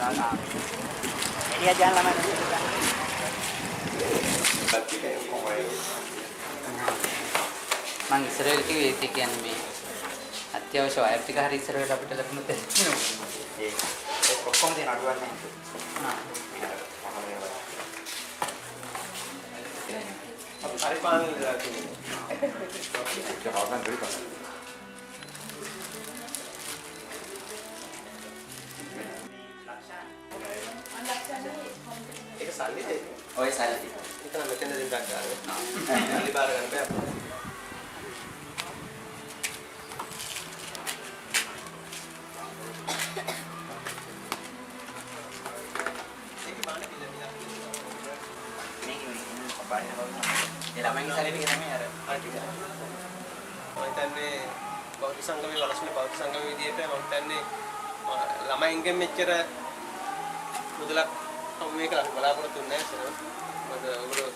Ini aja lama nanti. මං ඉස්සරහට කිව්වේ ඒක කියන්නේ මේ අත්‍යවශ්‍ය වයර් ටික හරි ඉස්සරහට අපිට ලැබුණොත් ඒ ඔක්කොම දෙන අඩුවන්නේ. හරි පානල් දාලා තියෙනවා. ඒක හවසන් දෙයි පානල්. ඒක සල්ලි දෙයි. ඔය සල්ලි. ඒක නම් මෙතන දෙන්නක් ගන්නවා. සල්ලි බාර ගන්න බෑ. ළමයින් සල්ලි ටික තමයි අර මම හිතන්නේ බෞද්ධ සංගමයේ වලසුනේ බෞද්ධ සංගමයේ විදියට මම හිතන්නේ ළමයින්ගෙන් මෙච්චර මුදලක් මේක බලාපොරොත්තු වෙන්නේ නැහැ සර්. මොකද ඔයගොල්ලෝ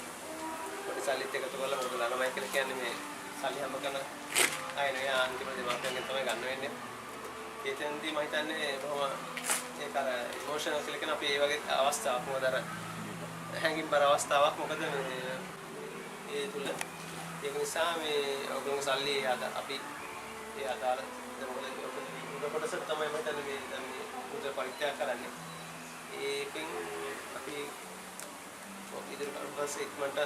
පොඩි සල්ලිත් එකතු කරලා මොකද ළමයි කියලා කියන්නේ මේ සල්ලි හැම කරන අය නේ අන්තිම දෙමාපියන්ගෙන් තමයි ගන්න වෙන්නේ. ඒ තැනදී මම හිතන්නේ බොහොම ඒක අර ඉමෝෂනල් කියලා කියන අපි ඒ වගේ අවස්ථාවක් මොකද අර හැංගින් බර අවස්ථාවක් මොකද මේ ඒ තුල ඒක නිසා මේ ඔයගොල්ලෝ සල්ලි අපි ඒ අදාළ මොකද කොටස තමයි මම හිතන්නේ මේ දැන් මේ මුදල් පරිත්‍යාග කරන්නේ. ඒකෙන් අපි ඉදිරියට පස්සේ ඉක්මනට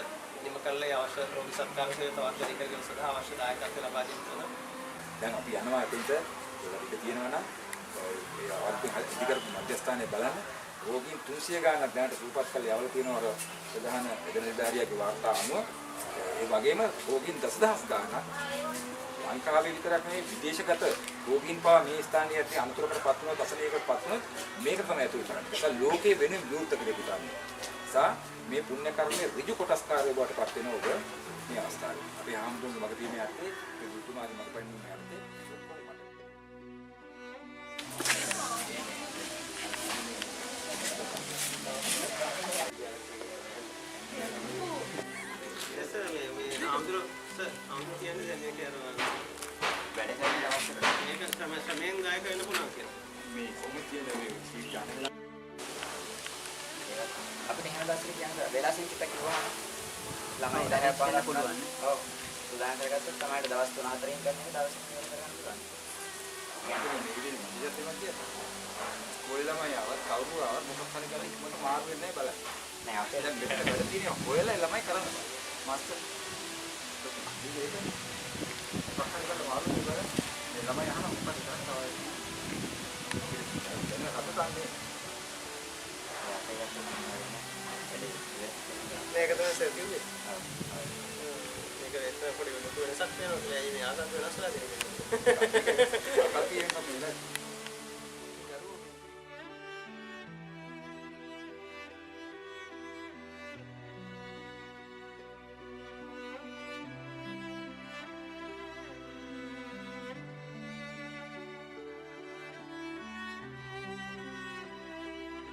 නිම කළේ අවශ්‍ය රෝගී සත්කාර සේව තවත් වැඩි කරගෙන සදා අවශ්‍ය දායකත්වය ලබා දෙන්න. දැන් අපි යනවා එතෙන්ට ඒකට තියෙනවා නම් ඒ අවර්ති ඉදිකරපු මධ්‍යස්ථානයේ බලන්න රෝගීන් 300 ගානක් දැනට සූපත් කළ යවල තියෙනවා අර ප්‍රධාන එදිනෙදාරියාගේ වාර්තා අනුව. ඒ වගේම රෝගීන් දසදහස් ගානක් ලංකාවේ විතරක් නෙවෙයි විදේශගත රෝගීන් පවා මේ ස්ථානයේ ඇති අනුතරකටපත් වුණා දසලයකටපත් වුණොත් මේක තමයි අතුරු කරන්නේ. ඒක ලෝකයේ වෙනුම් විවෘත කෙරෙකුට අනුව. සා මේ පුණ්‍ය කර්මයේ ඍජු කොටස්කාරය බවට පත් වෙන ඔබ මේ අවස්ථාවේ. අපි හාමුදුරුවෝ මග තියෙන යත්තේ ඒ දුතුමාගේ මග පෙන්වීම යත්තේ අපිට හැම දවසක කියන්නේ වෙලා සිටිට කිව්වම ළමයි 10 15 පුළුවන්. ඔව්. උදාහරණ කරගත්තොත් තමයි දවස් 3-4 කරන එක දවස් 3 කරගන්න පුළුවන්. කියන්නේ මේ විදිහට මැදිහත් වෙනවා කියන්නේ. කොයි ළමයි ආවත් කවුරු ආවත් මොකක් හරි කරලා ඉක්මනට මාරු වෙන්නේ නැහැ බලන්න. නෑ අපේ දැන් මෙතන වැඩ තියෙනවා. කොයලා ළමයි කරන්නේ. මාස්ටර්. ඒක මොකක් හරි කරලා මාරු වෙනවා. මේ ළමයි අහන මොකක්ද කරන්නේ තවයි. දැන් හදන්නේ මේක තමයි සර් කිව්වේ. මේක එතන පොඩි වෙනසක් වෙනවා කියලා. මේ ආසත් වෙනස්ලා දෙන්නේ. අපි එන්න මෙන්න